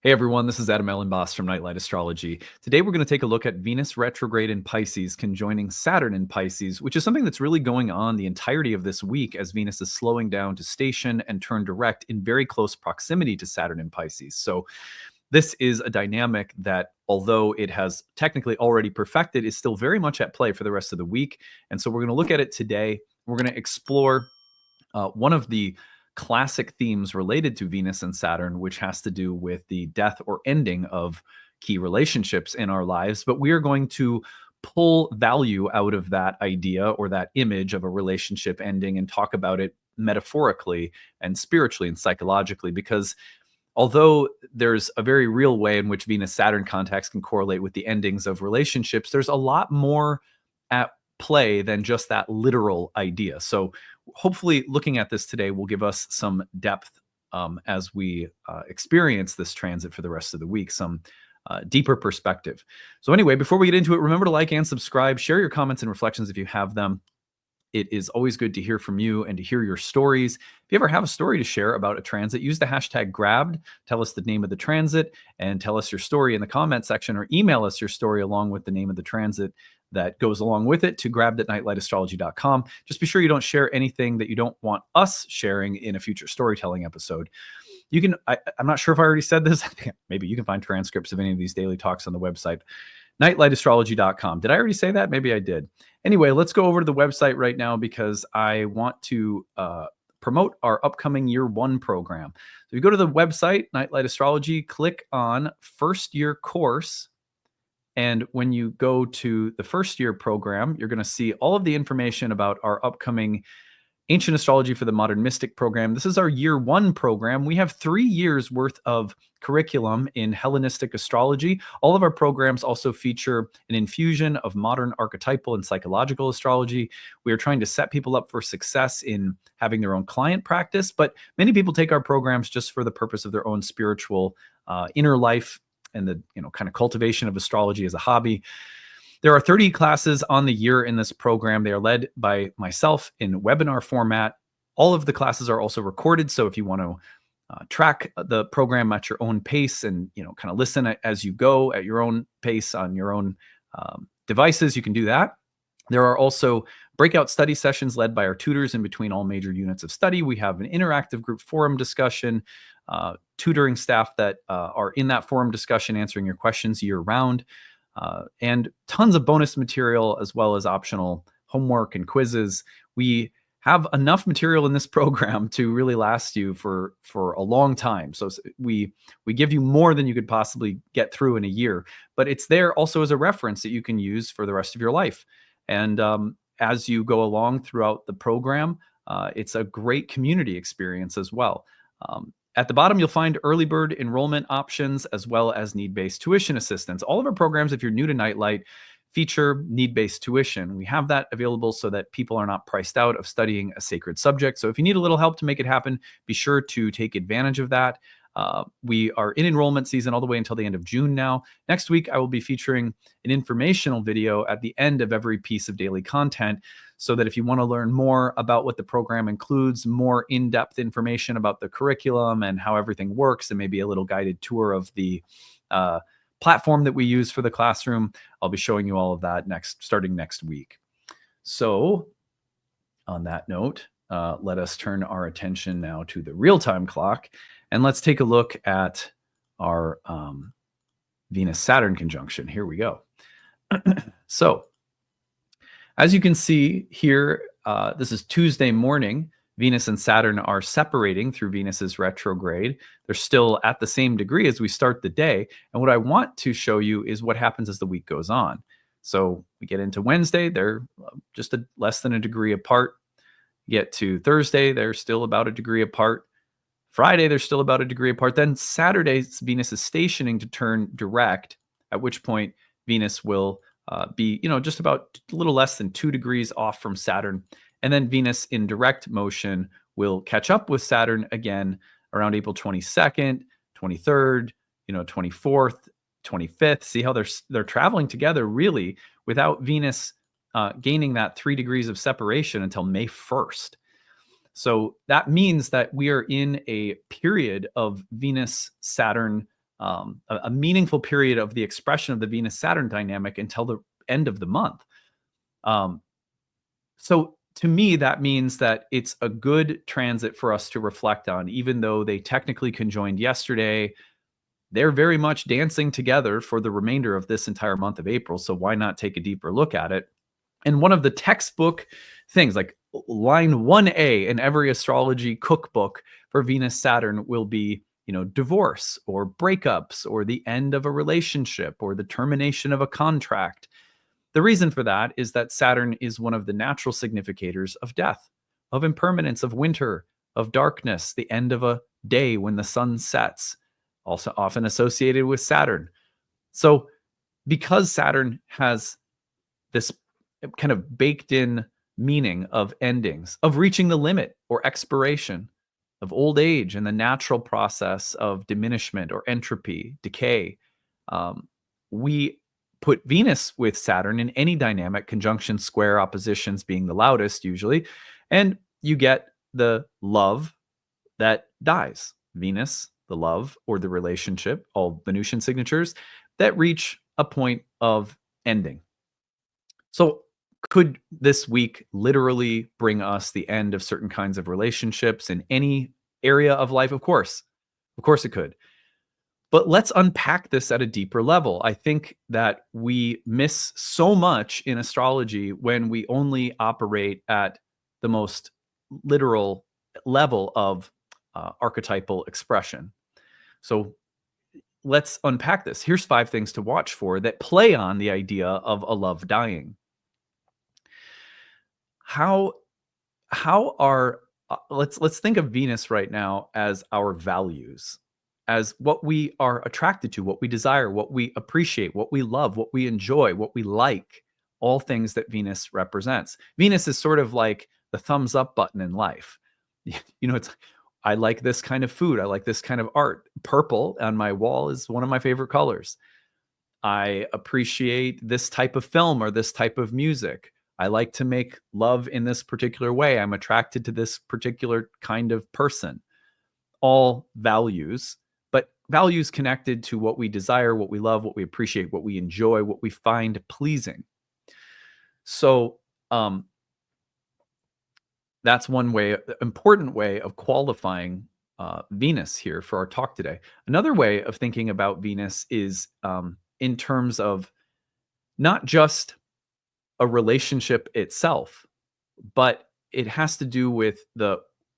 Hey everyone, this is Elenbaas from Nightlight Astrology. Today we're going to take a look at Venus retrograde in Pisces, conjoining Saturn in Pisces, which is something that's really going on the entirety of this week as Venus is slowing down to station and turn direct in very close proximity to Saturn in Pisces. So this is a dynamic that, although it has technically already perfected, is still very much at play for the rest of the week. And so we're going to look at it today. We're going to explore one of the classic themes related to Venus and Saturn, which has to do with the death or ending of key relationships in our lives. But we are going to pull value out of that idea or that image of a relationship ending and talk about it metaphorically and spiritually and psychologically, because although there's a very real way in which Venus-Saturn contacts can correlate with the endings of relationships, there's a lot more at play than just that literal idea. So hopefully looking at this today will give us some depth as we experience this transit for the rest of the week, some deeper perspective. So anyway, before we get into it, remember to like and subscribe, share your comments and reflections if you have them. It is always good to hear from you and to hear your stories. If you ever have a story to share about a transit, use the hashtag grabbed, tell us the name of the transit, and tell us your story in the comment section, or email us your story along with the name of the transit that goes along with it to grabbed@nightlightastrology.com. Just be sure you don't share anything that you don't want us sharing in a future storytelling episode. You can, I'm not sure if I already said this. Maybe you can find transcripts of any of these daily talks on the website, nightlightastrology.com. Did I already say that? Maybe I did. Anyway, let's go over to the website right now because I want to promote our upcoming year one program. So you go to the website, Nightlight Astrology, click on first year course. And when you go to the first year program, you're going to see all of the information about our upcoming Ancient Astrology for the Modern Mystic program. This is our year one program. We have 3 years worth of curriculum in Hellenistic astrology. All of our programs also feature an infusion of modern archetypal and psychological astrology. We are trying to set people up for success in having their own client practice, but many people take our programs just for the purpose of their own spiritual inner life and the kind of cultivation of astrology as a hobby. There are 30 classes on the year in this program. They are led by myself in webinar format. All of the classes are also recorded. So if you want to track the program at your own pace and kind of listen as you go at your own pace on your own devices, you can do that. There are also breakout study sessions led by our tutors in between all major units of study. We have an interactive group forum discussion, tutoring staff that are in that forum discussion answering your questions year round, and tons of bonus material as well as optional homework and quizzes. We have enough material in this program to really last you for a long time. So we give you more than you could possibly get through in a year, but it's there also as a reference that you can use for the rest of your life. And as you go along throughout the program, it's a great community experience as well. At the bottom, you'll find early bird enrollment options as well as need-based tuition assistance. All of our programs, if you're new to Nightlight, feature need-based tuition. We have that available so that people are not priced out of studying a sacred subject. So if you need a little help to make it happen, be sure to take advantage of that. We are in enrollment season all the way until the end of June now. Next week, I will be featuring an informational video at the end of every piece of daily content, so that if you want to learn more about what the program includes, more in-depth information about the curriculum and how everything works, and maybe a little guided tour of the platform that we use for the classroom, I'll be showing you all of that starting next week. So on that note, let us turn our attention now to the real-time clock, and let's take a look at our Venus-Saturn conjunction. Here we go. So as you can see here, this is Tuesday morning. Venus and Saturn are separating through Venus's retrograde. They're still at the same degree as we start the day. And what I want to show you is what happens as the week goes on. So we get into Wednesday, they're just less than a degree apart. Get to Thursday, they're still about a degree apart. Friday, they're still about a degree apart. Then Saturday, Venus is stationing to turn direct, at which point Venus will be, just about a little less than 2 degrees off from Saturn. And then Venus in direct motion will catch up with Saturn again around April 22nd, 23rd, 24th, 25th. See how they're traveling together really without Venus gaining that 3 degrees of separation until May 1st. So that means that we are in a period of Venus-Saturn a meaningful period of the expression of the Venus-Saturn dynamic until the end of the month. So to me, that means that it's a good transit for us to reflect on, even though they technically conjoined yesterday. They're very much dancing together for the remainder of this entire month of April. So why not take a deeper look at it? And one of the textbook things, like line 1A in every astrology cookbook for Venus Saturn, will be, divorce or breakups or the end of a relationship or the termination of a contract. The reason for that is that Saturn is one of the natural significators of death, of impermanence, of winter, of darkness, the end of a day when the sun sets, also often associated with Saturn. So because Saturn has this kind of baked in meaning of endings, of reaching the limit or expiration, of old age and the natural process of diminishment or entropy, decay, we put Venus with Saturn in any dynamic, conjunction, square, oppositions being the loudest usually, and you get the love that dies. Venus, the love or the relationship, all Venusian signatures that reach a point of ending. So could this week literally bring us the end of certain kinds of relationships in any area of life? Of course it could. But let's unpack this at a deeper level. I think that we miss so much in astrology when we only operate at the most literal level of archetypal expression. So let's unpack this. Here's 5 things to watch for that play on the idea of a love dying. How are let's think of Venus right now as our values, as what we are attracted to, what we desire, what we appreciate, what we love, what we enjoy, what we like, all things that Venus represents. Venus is sort of like the thumbs up button in life. It's I like this kind of food. I like this kind of art. Purple on my wall is one of my favorite colors. I appreciate this type of film or this type of music. I like to make love in this particular way. I'm attracted to this particular kind of person. All values, but values connected to what we desire, what we love, what we appreciate, what we enjoy, what we find pleasing. So, that's one way, important way of qualifying Venus here for our talk today. Another way of thinking about Venus is in terms of not just a relationship itself, but it has to do with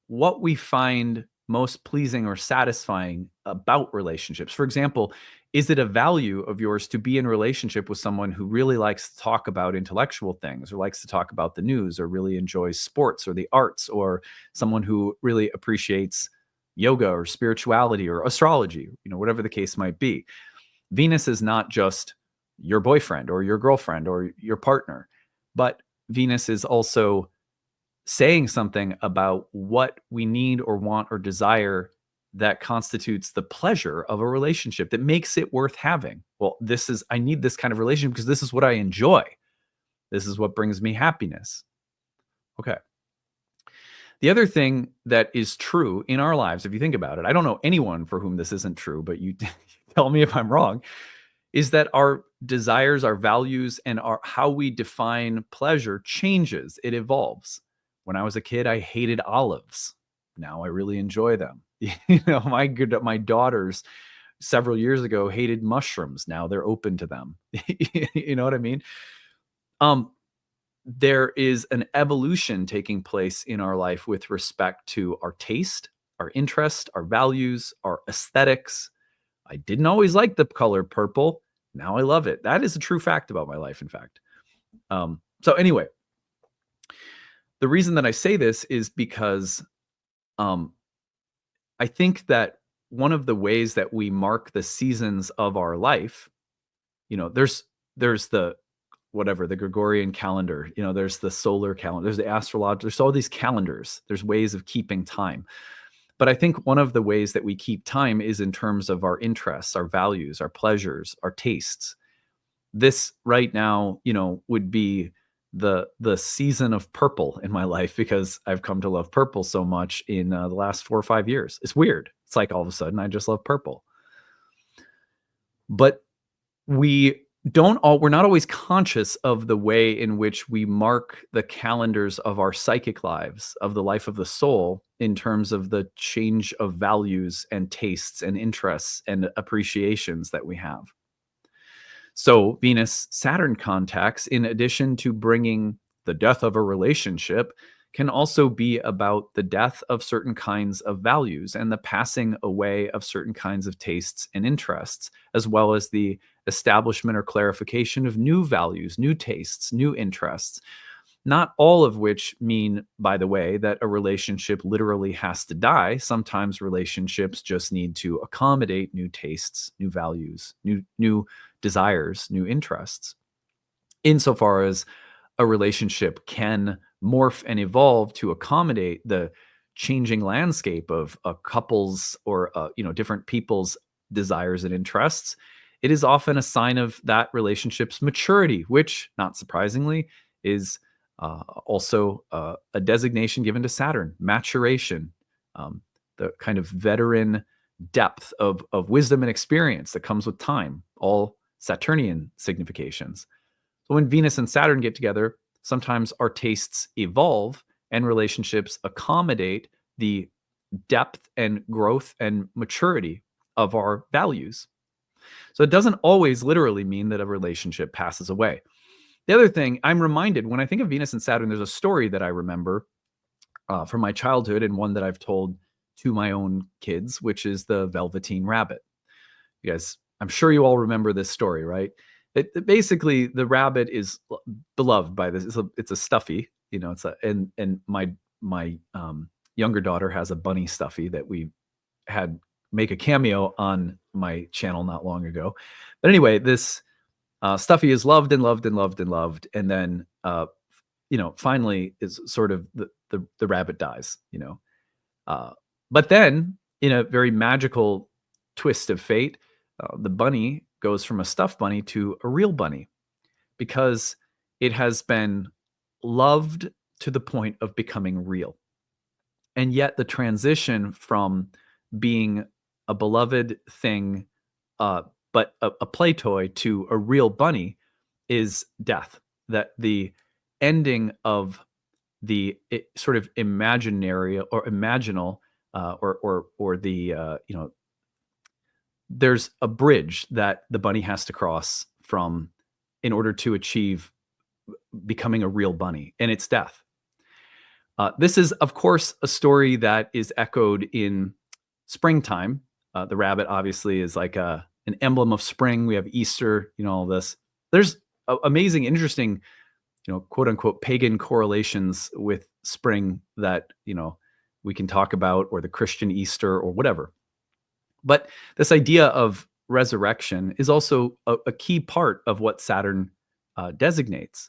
what we find most pleasing or satisfying about relationships. For example, is it a value of yours to be in relationship with someone who really likes to talk about intellectual things or likes to talk about the news or really enjoys sports or the arts, or someone who really appreciates yoga or spirituality or astrology, whatever the case might be? Venus is not just your boyfriend or your girlfriend or your partner, but Venus is also saying something about what we need or want or desire that constitutes the pleasure of a relationship, that makes it worth having. Well, I need this kind of relationship because this is what I enjoy. This is what brings me happiness. Okay. The other thing that is true in our lives, if you think about it, I don't know anyone for whom this isn't true, but you tell me if I'm wrong, is that our desires, our values, and how we define pleasure changes. It evolves. When I was a kid, I hated olives. Now I really enjoy them. My daughters several years ago hated mushrooms. Now they're open to them. You know what I mean? There is an evolution taking place in our life with respect to our taste, our interest, our values, our aesthetics. I didn't always like the color purple. Now I love it. That is a true fact about my life, in fact. So anyway, the reason that I say this is because I think that one of the ways that we mark the seasons of our life, there's the the Gregorian calendar, there's the solar calendar, there's the astrological, there's all these calendars, there's ways of keeping time. But I think one of the ways that we keep time is in terms of our interests, our values, our pleasures, our tastes. This right now, would be the season of purple in my life because I've come to love purple so much in the last 4 or 5 years. It's weird. It's like all of a sudden I just love purple. But we're not always conscious of the way in which we mark the calendars of our psychic lives, of the life of the soul, in terms of the change of values and tastes and interests and appreciations that we have. So Venus-Saturn contacts, in addition to bringing the death of a relationship, can also be about the death of certain kinds of values and the passing away of certain kinds of tastes and interests, as well as the establishment or clarification of new values, new tastes, new interests. Not all of which mean, by the way, that a relationship literally has to die. Sometimes relationships just need to accommodate new tastes, new values, new desires, new interests. Insofar as a relationship can morph and evolve to accommodate the changing landscape of a couple's or different people's desires and interests, it is often a sign of that relationship's maturity, which, not surprisingly, is also a designation given to Saturn, maturation, the kind of veteran depth of wisdom and experience that comes with time, all Saturnian significations. So when Venus and Saturn get together, sometimes our tastes evolve and relationships accommodate the depth and growth and maturity of our values. So it doesn't always literally mean that a relationship passes away. The other thing, I'm reminded when I think of Venus and Saturn, there's a story that I remember from my childhood and one that I've told to my own kids, which is the Velveteen Rabbit. You guys, I'm sure you all remember this story, right? Basically, the rabbit is beloved by this. It's a stuffy, it's and my younger daughter has a bunny stuffy that we had make a cameo on my channel not long ago. But anyway, this stuffy is loved and loved and loved and loved, and then finally is sort of the rabbit dies. But then in a very magical twist of fate, the bunny goes from a stuffed bunny to a real bunny because it has been loved to the point of becoming real. And yet the transition from being a beloved thing, but a play toy, to a real bunny is death. That the ending of the sort of imaginary or imaginal or the there's a bridge that the bunny has to cross from in order to achieve becoming a real bunny, and it's death. This is, of course, a story that is echoed in springtime. The rabbit obviously is like an emblem of spring. We have Easter, all this. There's amazing, interesting, quote unquote, pagan correlations with spring that, we can talk about, or the Christian Easter or whatever. But this idea of resurrection is also a key part of what Saturn designates.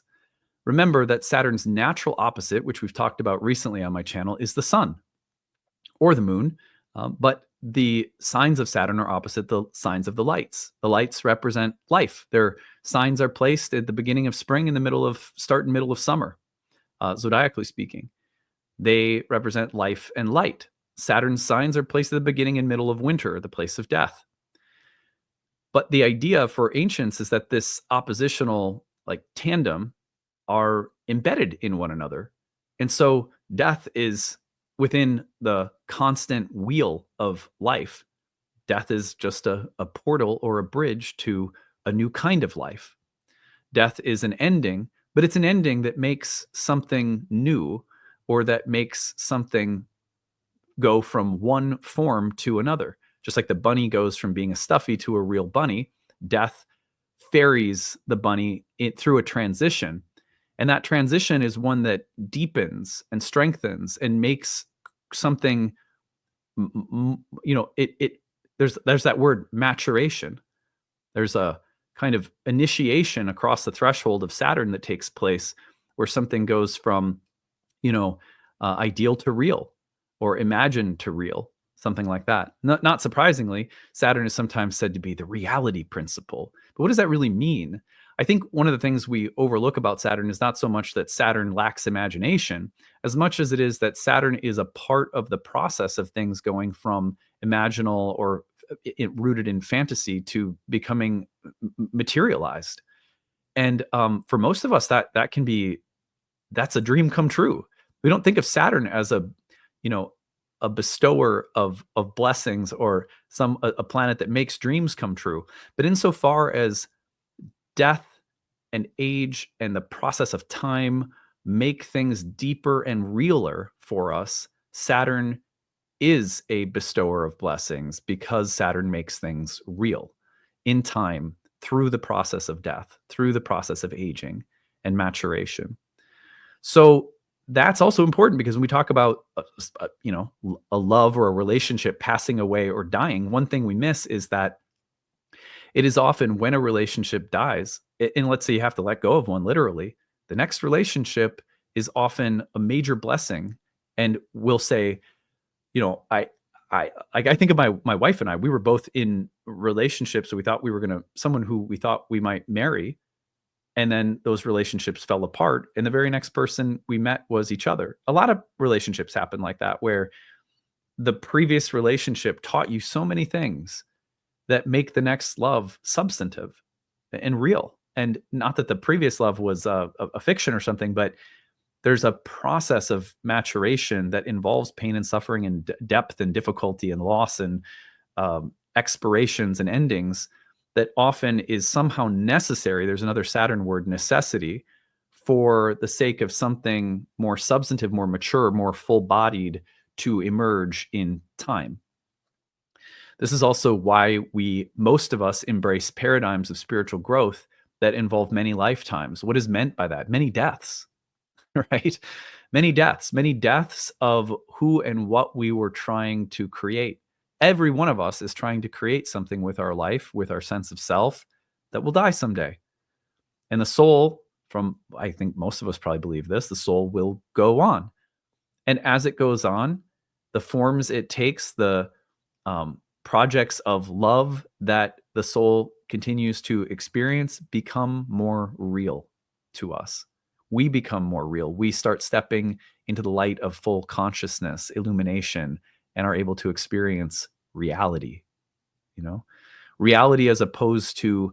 Remember that Saturn's natural opposite, which we've talked about recently on my channel, is the sun or the moon. But the signs of Saturn are opposite the signs of the lights. The lights represent life. Their signs are placed at the beginning of spring, in the middle of summer, zodiacally speaking. They represent life and light. Saturn's signs are placed at the beginning and middle of winter, the place of death. But the idea for ancients is that this oppositional tandem are embedded in one another. And so death is within the constant wheel of life. Death is just a portal or a bridge to a new kind of life. Death is an ending, but it's an ending that makes something new, or that makes something go from one form to another. Just like the bunny goes from being a stuffy to a real bunny, death ferries the bunny through a transition. And that transition is one that deepens and strengthens and makes something, there's that word maturation. There's a kind of initiation across the threshold of Saturn that takes place, where something goes from, ideal to real, or imagined to real, something like that. Not surprisingly, Saturn is sometimes said to be the reality principle. But what does that really mean? I think one of the things we overlook about Saturn is not so much that Saturn lacks imagination, as much as it is that Saturn is a part of the process of things going from imaginal or rooted in fantasy to becoming materialized. And for most of us, that can be, that's a dream come true. We don't think of Saturn as a, you know, a bestower of blessings, or a planet that makes dreams come true. But insofar as death and age and the process of time make things deeper and realer for us, Saturn is a bestower of blessings, because Saturn makes things real in time, through the process of death, through the process of aging and maturation. So that's also important, because when we talk about a love or a relationship passing away or dying, one thing we miss is that it is often when a relationship dies, and let's say you have to let go of one literally, the next relationship is often a major blessing. And we'll say, I think of my wife and I, we were both in relationships. So we thought we were someone who we thought we might marry. And then those relationships fell apart. And the very next person we met was each other. A lot of relationships happen like that, where the previous relationship taught you so many things that make the next love substantive and real. And not that the previous love was a fiction or something, but there's a process of maturation that involves pain and suffering and depth and difficulty and loss and expirations and endings, that often is somehow necessary. There's another Saturn word, necessity, for the sake of something more substantive, more mature, more full-bodied to emerge in time. This is also why most of us embrace paradigms of spiritual growth that involve many lifetimes. What is meant by that? Many deaths. Right? Many deaths of who and what we were trying to create. Every one of us is trying to create something with our life, with our sense of self, that will die someday. And the soul, I think most of us probably believe this, the soul will go on. And as it goes on, the forms it takes, the projects of love that the soul continues to experience, become more real to us. We become more real. We start stepping into the light of full consciousness, illumination, and are able to experience reality, reality as opposed to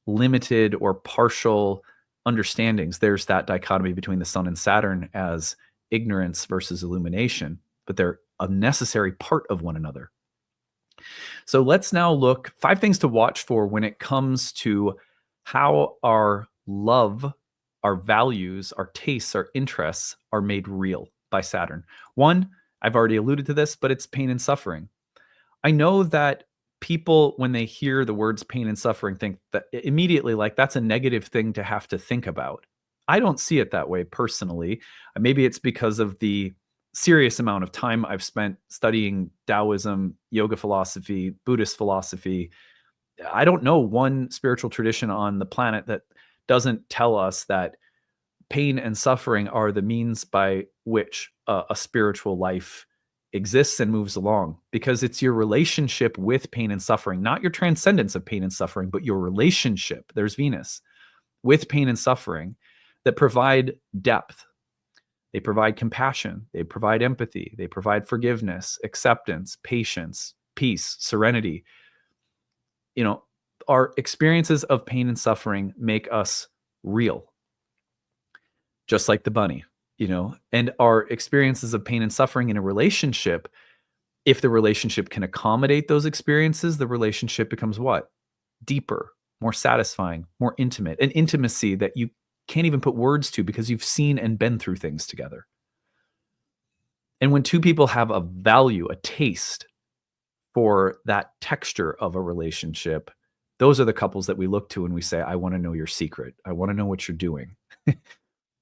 limited or partial understandings. There's that dichotomy between the sun and Saturn as ignorance versus illumination, but they're a necessary part of one another. So let's now look 5 things to watch for when it comes to how our love, our values, our tastes, our interests are made real by Saturn. 1, I've already alluded to this, but it's pain and suffering. I know that people, when they hear the words pain and suffering, think that immediately, like, that's a negative thing to have to think about. I don't see it that way personally. Maybe it's because of the serious amount of time I've spent studying Taoism, yoga philosophy, Buddhist philosophy. I don't know one spiritual tradition on the planet that doesn't tell us that pain and suffering are the means by which a spiritual life exists and moves along, because it's your relationship with pain and suffering, not your transcendence of pain and suffering, but your relationship, there's Venus, with pain and suffering, that provide depth. They provide compassion. They provide empathy. They provide forgiveness, acceptance, patience, peace, serenity. Our experiences of pain and suffering make us real, just like the bunny, and our experiences of pain and suffering in a relationship, if the relationship can accommodate those experiences, the relationship becomes what? Deeper, more satisfying, more intimate, an intimacy that you can't even put words to, because you've seen and been through things together. And when 2 people have a value, a taste for that texture of a relationship, those are the couples that we look to and we say, I want to know your secret. I want to know what you're doing.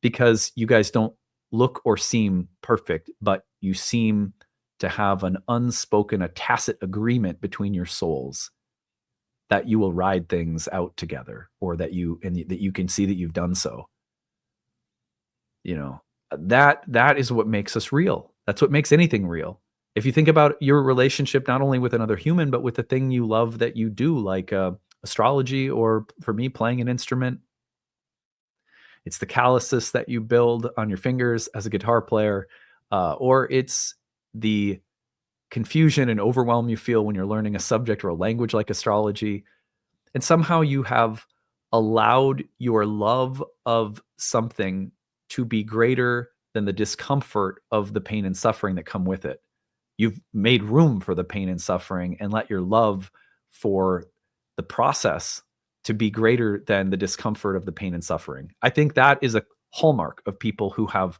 Because you guys don't look or seem perfect, but you seem to have an unspoken, a tacit agreement between your souls that you will ride things out together, or that you can see that you've done so. That is what makes us real. That's what makes anything real. If you think about your relationship, not only with another human, but with the thing you love that you do, like astrology, or for me, playing an instrument. It's the calluses that you build on your fingers as a guitar player, or it's the confusion and overwhelm you feel when you're learning a subject or a language like astrology. And somehow you have allowed your love of something to be greater than the discomfort of the pain and suffering that come with it. You've made room for the pain and suffering and let your love for the process to be greater than the discomfort of the pain and suffering. I think that is a hallmark of people who have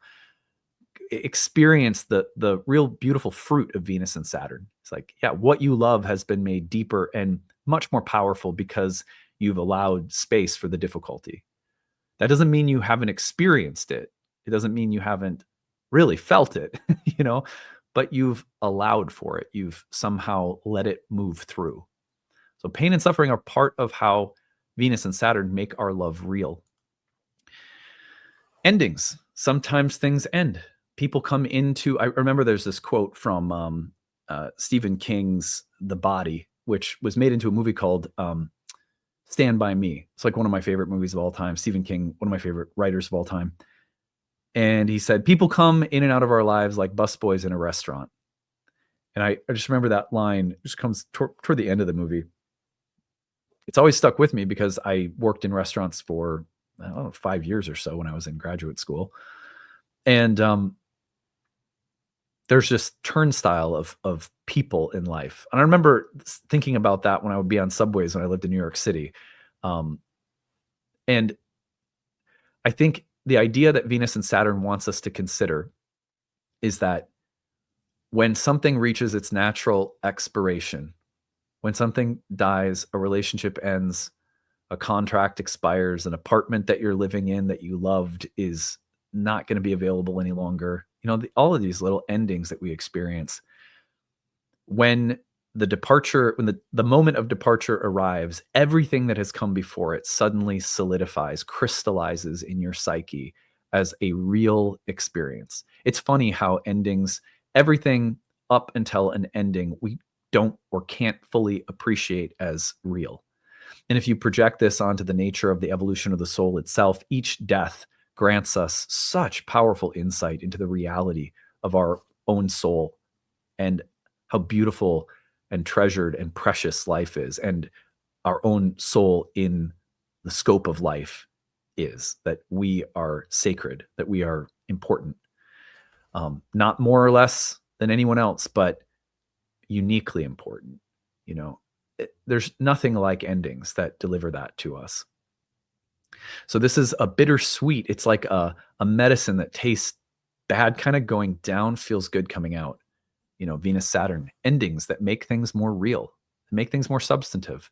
experienced the real beautiful fruit of Venus and Saturn. It's like, yeah, what you love has been made deeper and much more powerful because you've allowed space for the difficulty. That doesn't mean you haven't experienced it. It doesn't mean you haven't really felt it, but you've allowed for it. You've somehow let it move through. So pain and suffering are part of how Venus and Saturn make our love real. Endings. Sometimes things end. People come into, I remember there's this quote from Stephen King's The Body, which was made into a movie called Stand By Me. It's like one of my favorite movies of all time. Stephen King, one of my favorite writers of all time. And he said, people come in and out of our lives like busboys in a restaurant. And I just remember that line. It just comes toward the end of the movie. It's always stuck with me because I worked in restaurants for, I don't know, 5 years or so when I was in graduate school. And there's just turnstile of people in life. And I remember thinking about that when I would be on subways when I lived in New York City. And I think the idea that Venus and Saturn wants us to consider is that when something reaches its natural expiration, when something dies, a relationship ends, a contract expires, an apartment that you're living in that you loved is not going to be available any longer. All of these little endings that we experience. When the moment of departure arrives, everything that has come before it suddenly solidifies, crystallizes in your psyche as a real experience. It's funny how endings, everything up until an ending, we don't or can't fully appreciate as real. And if you project this onto the nature of the evolution of the soul itself, each death grants us such powerful insight into the reality of our own soul and how beautiful and treasured and precious life is, and our own soul in the scope of life is, that we are sacred, that we are important, not more or less than anyone else, but uniquely important. There's nothing like endings that deliver that to us. So this is a bittersweet. It's like a medicine that tastes bad, kind of going down, feels good coming out. Venus, Saturn, endings that make things more real, make things more substantive.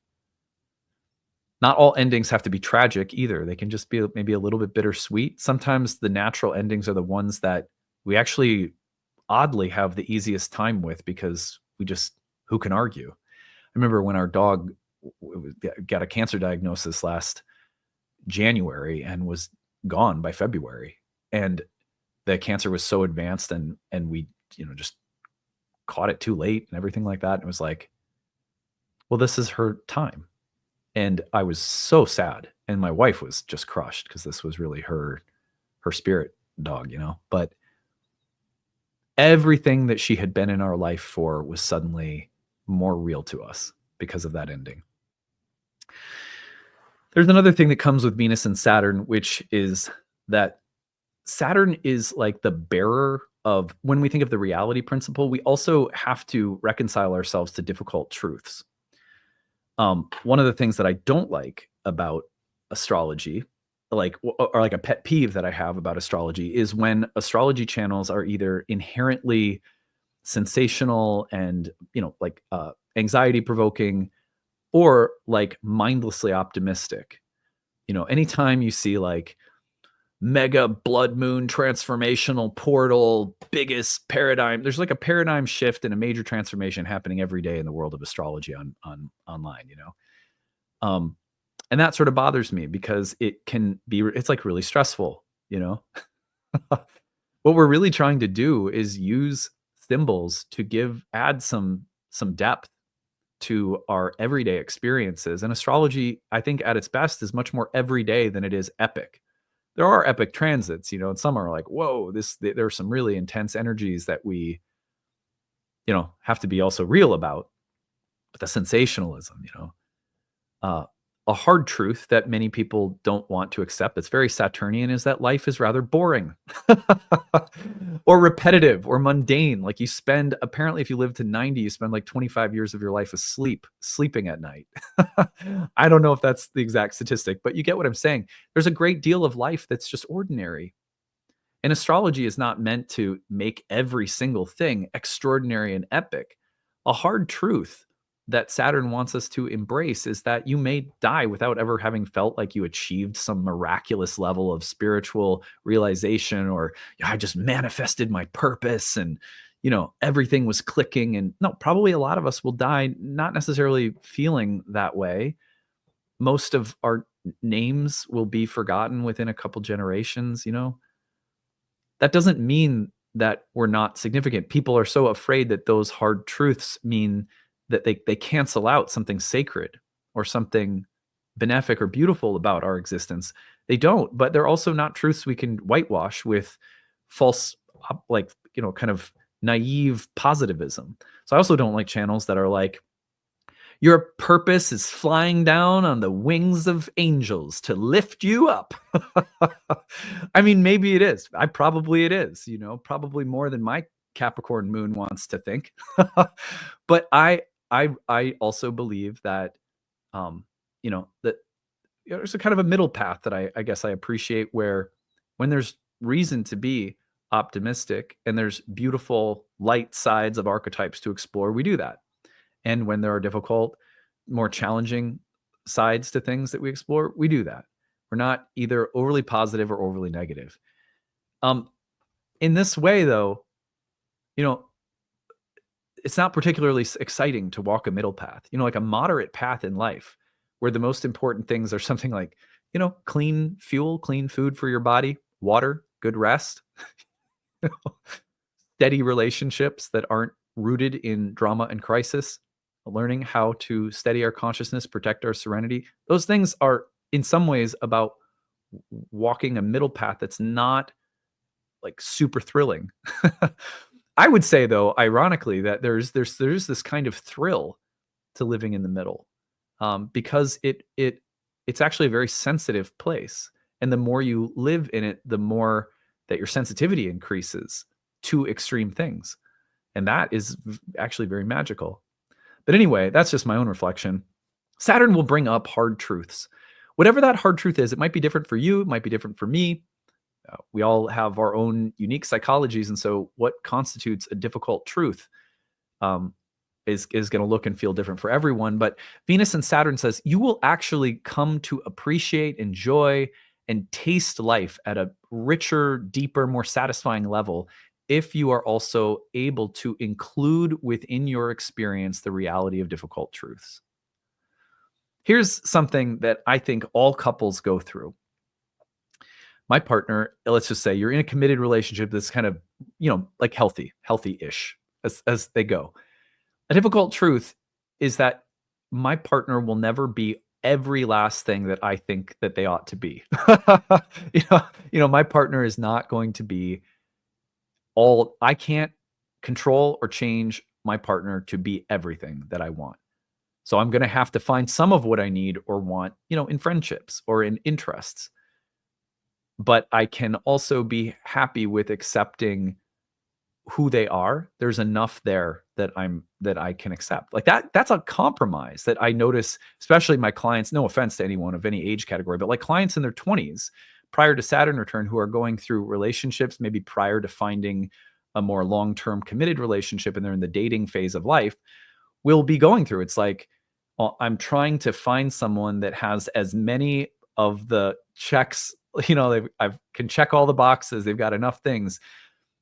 Not all endings have to be tragic either. They can just be maybe a little bit bittersweet. Sometimes the natural endings are the ones that we actually oddly have the easiest time with because who can argue? I remember when our dog got a cancer diagnosis last January and was gone by February. And the cancer was so advanced and we, just caught it too late and everything like that. And it was like, well, this is her time. And I was so sad. And my wife was just crushed because this was really her spirit dog, but everything that she had been in our life for was suddenly more real to us because of that ending. There's another thing that comes with Venus and Saturn, which is that Saturn is like the bearer of, when we think of the reality principle, we also have to reconcile ourselves to difficult truths. One of the things that I don't like about astrology, or like a pet peeve that I have about astrology, is when astrology channels are either inherently sensational and, anxiety provoking, or like mindlessly optimistic. Anytime you see like mega blood moon transformational portal, biggest paradigm, there's like a paradigm shift and a major transformation happening every day in the world of astrology online, and that sort of bothers me because it's like really stressful. What we're really trying to do is use symbols to add some depth to our everyday experiences. And astrology, I think at its best, is much more everyday than it is epic. There are epic transits, and some are like, whoa, there are some really intense energies that we, have to be also real about. But the sensationalism, a hard truth that many people don't want to accept, that's very Saturnian, is that life is rather boring or repetitive or mundane. Like apparently, if you live to 90, you spend like 25 years of your life asleep, sleeping at night. I don't know if that's the exact statistic, but you get what I'm saying. There's a great deal of life that's just ordinary. And astrology is not meant to make every single thing extraordinary and epic. A hard truth that Saturn wants us to embrace is that you may die without ever having felt like you achieved some miraculous level of spiritual realization, or I just manifested my purpose and everything was clicking. And no, probably a lot of us will die not necessarily feeling that way. Most of our names will be forgotten within a couple generations. That doesn't mean that we're not significant. People are so afraid that those hard truths mean that they cancel out something sacred or something benefic or beautiful about our existence. They don't, but they're also not truths we can whitewash with false, kind of naive positivism. So I also don't like channels that are like, your purpose is flying down on the wings of angels to lift you up. I mean, maybe it is. Probably it is, probably more than my Capricorn moon wants to think. But I also believe that, that there's a kind of a middle path that I guess I appreciate, where when there's reason to be optimistic and there's beautiful light sides of archetypes to explore, we do that. And when there are difficult, more challenging sides to things that we explore, we do that. We're not either overly positive or overly negative. In this way, though, it's not particularly exciting to walk a middle path, like a moderate path in life, where the most important things are something like, clean fuel, clean food for your body, water, good rest, steady relationships that aren't rooted in drama and crisis, learning how to steady our consciousness, protect our serenity. Those things are in some ways about walking a middle path that's not like super thrilling. I would say, though, ironically, that there's this kind of thrill to living in the middle, because it's actually a very sensitive place, and the more you live in it, the more that your sensitivity increases to extreme things, and that is actually very magical. But anyway, that's just my own reflection. Saturn will bring up hard truths. Whatever that hard truth is, it might be different for you, it might be different for me. We all have our own unique psychologies, and so what constitutes a difficult truth is going to look and feel different for everyone. But Venus and Saturn says you will actually come to appreciate, enjoy, and taste life at a richer, deeper, more satisfying level if you are also able to include within your experience the reality of difficult truths. Here's something that I think all couples go through. My partner, let's just say you're in a committed relationship that's kind of, like healthy-ish as they go. A difficult truth is that my partner will never be every last thing that I think that they ought to be. My partner is not going to be I can't control or change my partner to be everything that I want. So I'm going to have to find some of what I need or want, in friendships or in interests. But I can also be happy with accepting who they are. There's enough there that I can accept. Like that's a compromise that I notice, especially my clients, no offense to anyone of any age category, but like clients in their 20s prior to Saturn return who are going through relationships, maybe prior to finding a more long-term committed relationship, and they're in the dating phase of life, will be going through. It's like, I'm trying to find someone that has as many of the checks, I can check all the boxes. They've got enough things.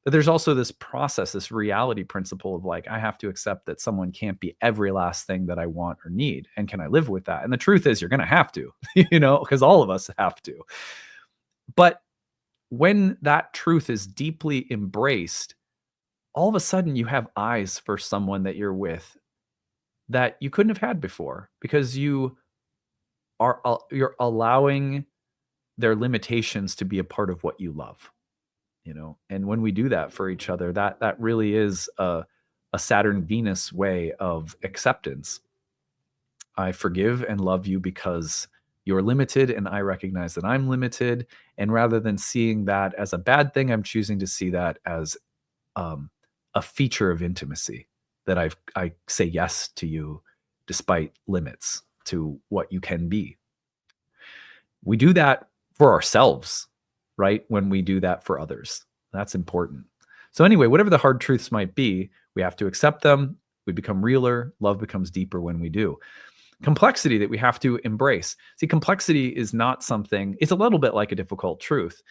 But there's also this process, this reality principle of like, I have to accept that someone can't be every last thing that I want or need. And can I live with that? And the truth is you're going to have to, because all of us have to. But when that truth is deeply embraced, all of a sudden you have eyes for someone that you're with that you couldn't have had before, because you're allowing their limitations to be a part of what you love. And when we do that for each other, that really is a a Saturn-Venus way of acceptance. I forgive and love you because you're limited and I recognize that I'm limited. And rather than seeing that as a bad thing, I'm choosing to see that as um, a feature of intimacy, that I say yes to you despite limits to what you can be. We do that for ourselves, right? When we do that for others, that's important. So anyway, whatever the hard truths might be, we have to accept them. We become realer. Love becomes deeper when we do. Complexity that we have to embrace. See, complexity is not something, it's a little bit like a difficult truth.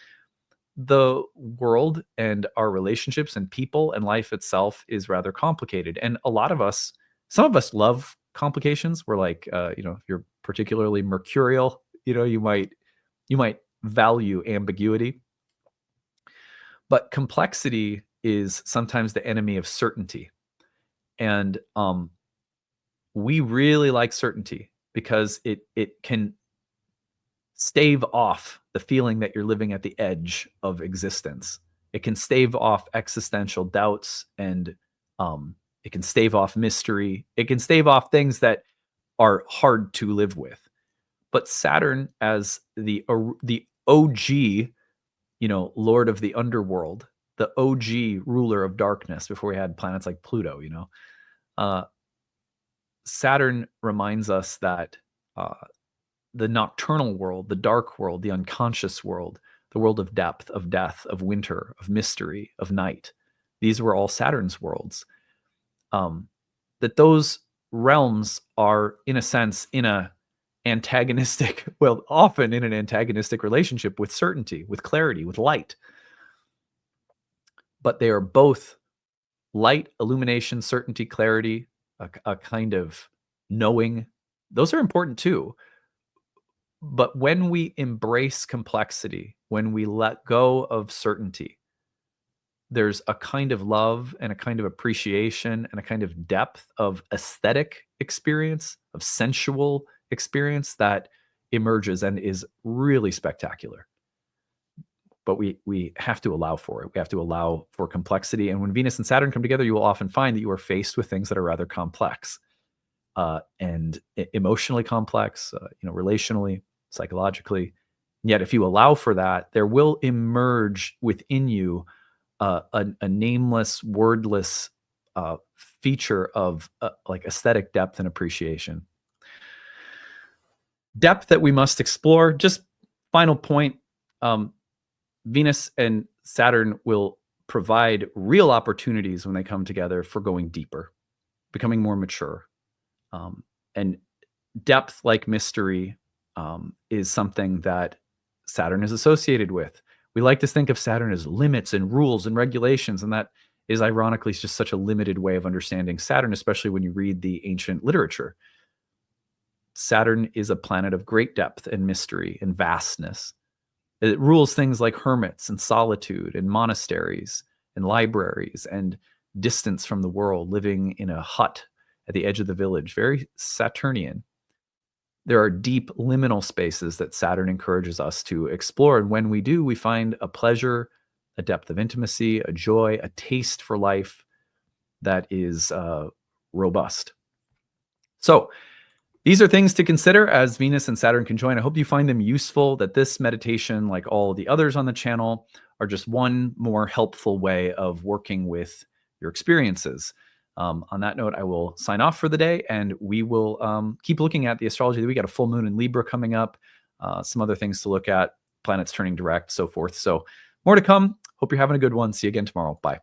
The world and our relationships and people and life itself is rather complicated. And a lot of us, some of us love complications. We're like, if you're particularly mercurial, you might value ambiguity. But complexity is sometimes the enemy of certainty. And we really like certainty because it can stave off the feeling that you're living at the edge of existence. It can stave off existential doubts, and it can stave off mystery. It can stave off things that are hard to live with. But Saturn, as the OG, Lord of the underworld, the OG ruler of darkness before we had planets like Pluto, Saturn reminds us that the nocturnal world, the dark world, the unconscious world, the world of depth, of death, of winter, of mystery, of night, these were all Saturn's worlds. That those realms are, in a sense, in a antagonistic, well, often in an antagonistic relationship with certainty, with clarity, with light. But they are both light, illumination, certainty, clarity, a kind of knowing. Those are important too. But when we embrace complexity, when we let go of certainty, there's a kind of love and a kind of appreciation and a kind of depth of aesthetic experience, of sensual experience that emerges and is really spectacular. But we have to allow for it. We have to allow for complexity. And when Venus and Saturn come together, you will often find that you are faced with things that are rather complex and emotionally complex, relationally, psychologically. And yet, if you allow for that, there will emerge within you a nameless, wordless feature of like aesthetic depth and appreciation. Depth that we must explore. Just final point. Venus and Saturn will provide real opportunities when they come together for going deeper, becoming more mature. And depth, like mystery, is something that Saturn is associated with. We like to think of Saturn as limits and rules and regulations, and that is ironically just such a limited way of understanding Saturn, especially when you read the ancient literature. Saturn is a planet of great depth and mystery and vastness. It rules things like hermits and solitude and monasteries and libraries and distance from the world, living in a hut at the edge of the village, very Saturnian. There are deep liminal spaces that Saturn encourages us to explore. And when we do, we find a pleasure, a depth of intimacy, a joy, a taste for life that is robust. So these are things to consider as Venus and Saturn conjoin. I hope you find them useful, that this meditation, like all the others on the channel, are just one more helpful way of working with your experiences. On that note, I will sign off for the day, and we will keep looking at the astrology. We got a full moon in Libra coming up, some other things to look at, planets turning direct, so forth. So more to come. Hope you're having a good one. See you again tomorrow. Bye.